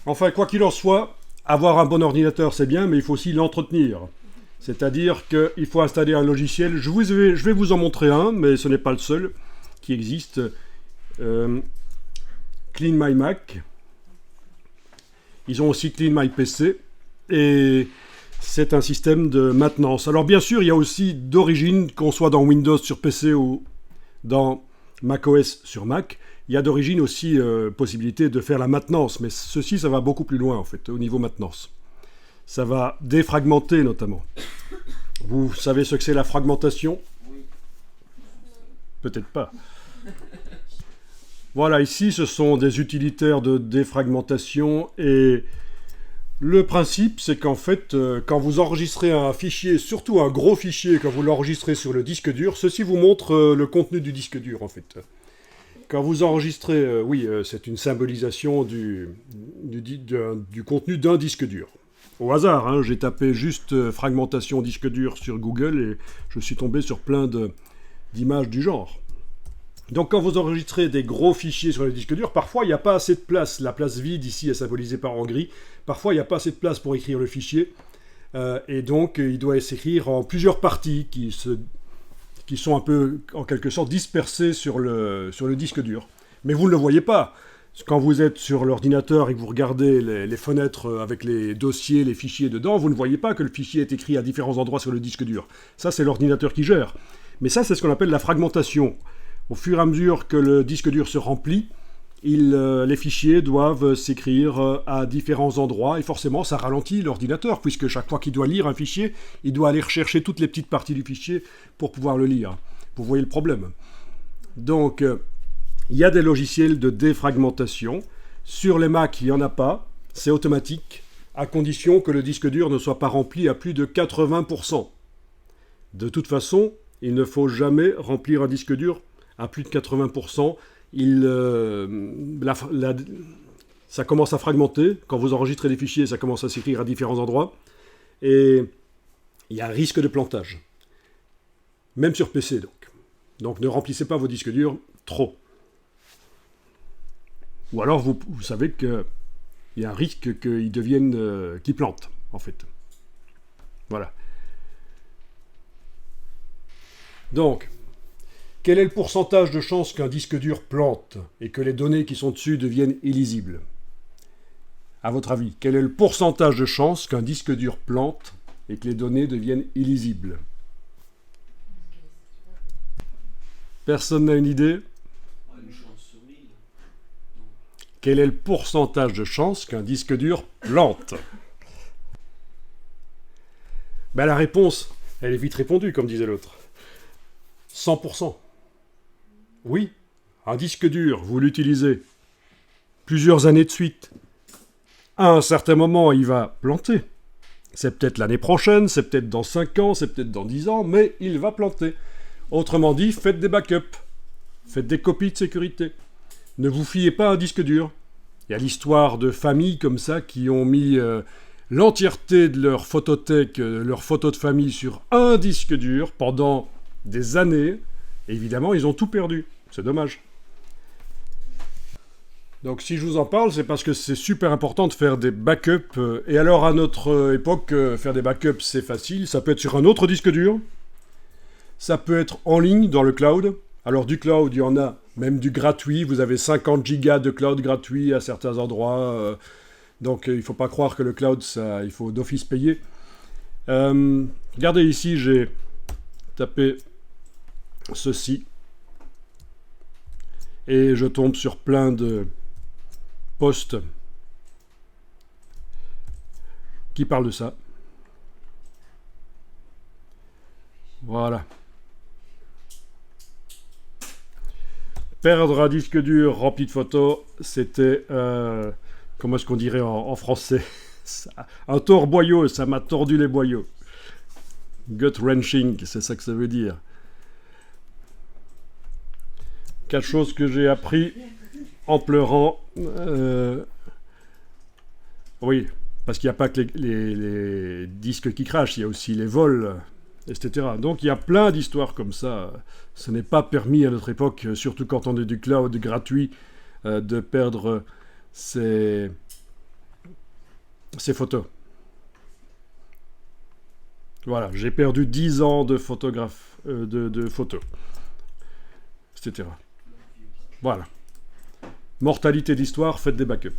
Enfin, quoi qu'il en soit, avoir un bon ordinateur, c'est bien, mais il faut aussi l'entretenir. C'est-à-dire qu'il faut installer un logiciel. Je vais vous en montrer un, mais ce n'est pas le seul qui existe. Clean My Mac. Ils ont aussi Clean My PC. Et c'est un système de maintenance. Alors bien sûr, il y a aussi d'origine, qu'on soit dans Windows sur PC ou dans macOS sur Mac, il y a d'origine aussi possibilité de faire la maintenance. Mais ceci, ça va beaucoup plus loin en fait, au niveau maintenance. Ça va défragmenter notamment. Vous savez ce que c'est la fragmentation? Peut-être pas. Voilà, ici, ce sont des utilitaires de défragmentation et le principe, c'est qu'en fait, quand vous enregistrez un fichier, surtout un gros fichier, quand vous l'enregistrez sur le disque dur, ceci vous montre le contenu du disque dur, en fait. Quand vous enregistrez, c'est une symbolisation du contenu d'un disque dur. Au hasard, hein, j'ai tapé juste fragmentation disque dur sur Google et je suis tombé sur plein d'images du genre. Donc quand vous enregistrez des gros fichiers sur le disque dur, parfois il n'y a pas assez de place. La place vide ici est symbolisée par en gris. Parfois il n'y a pas assez de place pour écrire le fichier. Et donc il doit s'écrire en plusieurs parties qui sont un peu en quelque sorte dispersées sur le disque dur. Mais vous ne le voyez pas. Quand vous êtes sur l'ordinateur et que vous regardez les fenêtres avec les dossiers, les fichiers dedans, vous ne voyez pas que le fichier est écrit à différents endroits sur le disque dur. Ça, c'est l'ordinateur qui gère. Mais ça, c'est ce qu'on appelle la fragmentation. Au fur et à mesure que le disque dur se remplit, les fichiers doivent s'écrire à différents endroits et forcément, ça ralentit l'ordinateur puisque chaque fois qu'il doit lire un fichier, il doit aller rechercher toutes les petites parties du fichier pour pouvoir le lire. Vous voyez le problème. Donc, il y a des logiciels de défragmentation. Sur les Mac, il n'y en a pas. C'est automatique, à condition que le disque dur ne soit pas rempli à plus de 80%. De toute façon, il ne faut jamais remplir un disque dur à plus de 80%. Ça commence à fragmenter. Quand vous enregistrez des fichiers, ça commence à s'écrire à différents endroits. Et il y a un risque de plantage. Même sur PC, donc. Donc ne remplissez pas vos disques durs trop. Ou alors vous savez qu'il y a un risque qu'ils deviennent, qu'ils plantent, en fait. Voilà. Donc, quel est le pourcentage de chances qu'un disque dur plante et que les données qui sont dessus deviennent illisibles? À votre avis, quel est le pourcentage de chances qu'un disque dur plante et que les données deviennent illisibles? Personne n'a une idée? Quel est le pourcentage de chances qu'un disque dur plante? Ben, la réponse, elle est vite répondue, comme disait l'autre. 100%. Oui, un disque dur, vous l'utilisez plusieurs années de suite. À un certain moment, il va planter. C'est peut-être l'année prochaine, c'est peut-être dans 5 ans, c'est peut-être dans 10 ans, mais il va planter. Autrement dit, faites des backups. Faites des copies de sécurité. Ne vous fiez pas à un disque dur. Il y a l'histoire de familles comme ça qui ont mis l'entièreté de leur photothèque, leurs photos de famille sur un disque dur pendant des années. Et évidemment, ils ont tout perdu. C'est dommage. Donc si je vous en parle, c'est parce que c'est super important de faire des backups. Et alors à notre époque, faire des backups, c'est facile. Ça peut être sur un autre disque dur. Ça peut être en ligne dans le cloud. Alors du cloud, il y en a même du gratuit. Vous avez 50 gigas de cloud gratuit à certains endroits. Donc il ne faut pas croire que le cloud, ça, il faut d'office payer. Regardez ici, j'ai tapé ceci. Et je tombe sur plein de posts qui parlent de ça. Voilà. Perdre un disque dur rempli de photos, c'était, comment est-ce qu'on dirait en français? Un torboyau, ça m'a tordu les boyaux. Gut-wrenching, c'est ça que ça veut dire. 4 choses que j'ai appris en pleurant. Oui, parce qu'il n'y a pas que les disques qui crachent, il y a aussi les vols, etc. Donc il y a plein d'histoires comme ça. Ce n'est pas permis à notre époque, surtout quand on est du cloud gratuit, de perdre ses ces photos. Voilà, j'ai perdu 10 ans de de photos, etc. Voilà. Mortalité d'histoire, faites des backups.